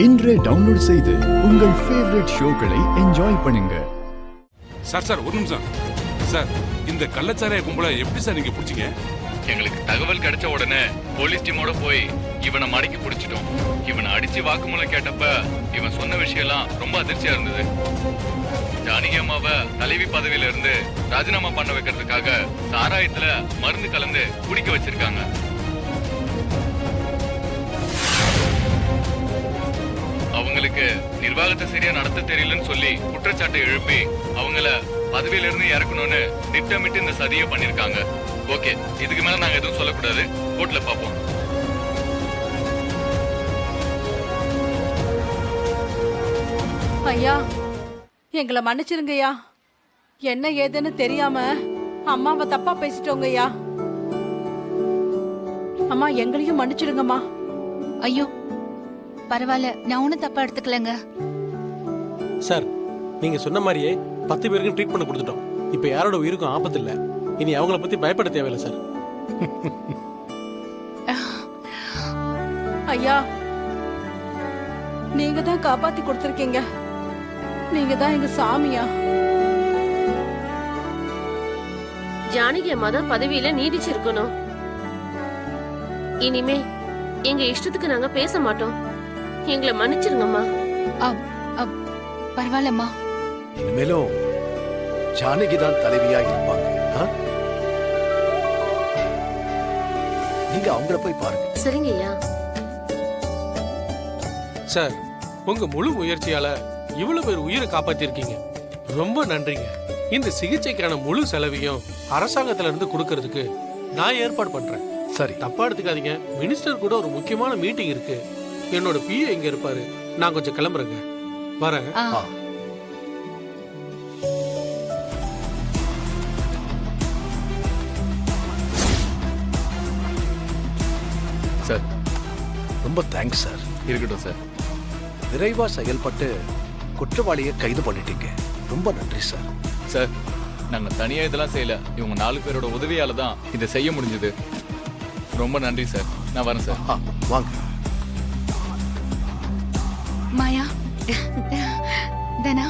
இன்றே டவுன்லோட் செய்து உங்கள் ஃபேவரட் ஷோக்களை என்ஜாய் பண்ணுங்க. சார் ஒரு நிமிஷம் சார். இந்த கள்ளச்சாராய கும்பலை எப்படி சார் நீங்க பிடிச்சீங்க? எங்களுக்கு தகவல் கிடைச்ச உடனே போலீஸ் டீமோட போய் இவனை மடக்கி பிடிச்சிட்டோம். இவனை அடிச்சு வாக்குமூலம் கேட்டப்ப இவன் சொன்ன விஷயம்லாம் ரொம்ப அதிர்ச்சியா இருந்தது. ஜானகி அம்மாவை தலைவி பதவியில இருந்து ராஜினாமா பண்ண வைக்கிறதுக்காக சாராயத்துல மருந்து கலந்து குடிக்க வச்சிருக்காங்க. அவங்களுக்கு நிர்வாகத்தை சரியா நடத்த தெரியலன்னு சொல்லி குற்றச்சாட்டை எழுப்பி அவங்கள பதவியில இருந்து இறக்கணும்னு திட்டமிட்டு இந்த சதியை பண்ணிருக்காங்க. ஓகே, இதுக்கு மேல நாங்க எதுவும் சொல்லக்கூடாது. கோர்ட்ல பாப்போம். ஐயா, எங்களை மன்னிச்சிருங்கய்யா. என்ன ஏதுன்னு தெரியாம அம்மாவை தப்பா பேசிட்டோங்கய்யா. அம்மா, எங்களையும் மன்னிச்சிடுங்கம்மா. ஐயோ பரவாயில்ல, நான் ஒன்னும் தப்பா எடுத்துக்கலங்க. சார், நீங்க சொன்ன மாதிரியே 10 பேருக்கும் ட்ரீட்மெண்ட் கொடுத்துட்டோம். இப்ப யாரோட உயிருக்கும் ஆபத்து இல்ல. இனி அவங்கள பத்தி பயப்பட தேவையில்லை சார். ஐயா, நீங்க தான் காப்பாத்தி கொடுத்திருக்கீங்க. நீங்க தான் எங்க சாமியா. ஜானகி அம்மா தான் பதவியில நீடிச்சிருக்கணும். இனிமே எங்க இஷ்டத்துக்கு நாங்க பேச மாட்டோம். எங்களை மன்னிச்சிருங்கம்மா. பரவாயில்லம்மா. இனிமேலும் ஜானகி தான் தலைவியா இருப்பாங்க. நீங்க அவங்கள போய் பாருங்க. சரிங்க ஐயா. சார், உங்க முழு முயற்சியால இவ்வளவு பேர் உயிரை காப்பாத்திருக்கீங்க. ரொம்ப நன்றிங்க. இந்த சிகிச்சைக்கான முழு செலவையும் அரசாங்கத்துல இருந்து கொடுக்கறதுக்கு நான் ஏற்பாடு பண்றேன். சரி, தப்பா எடுத்துக்காதீங்க. மினிஸ்டர் கூட ஒரு முக்கியமான மீட்டிங் இருக்கு. என்னோட பிஏ இங்க இருப்பாரு. நான் கொஞ்சம் கிளம்புறேங்க. வரேன். சார், ரொம்ப தேங்க்ஸ் சார். இருக்கட்டும் சார். விரைவா செயல்பட்டு குற்றவாளியை கைது பண்ணிட்டீங்க. ரொம்ப நன்றி சார். சார், நாங்க தனியா இதெல்லாம் செய்யல. இவங்க 4 பேரோட உதவியால தான் இதை செய்ய முடிஞ்சது. ரொம்ப நன்றி சார். நான் வரேன் சார். வாங்க. மாயா, தனா,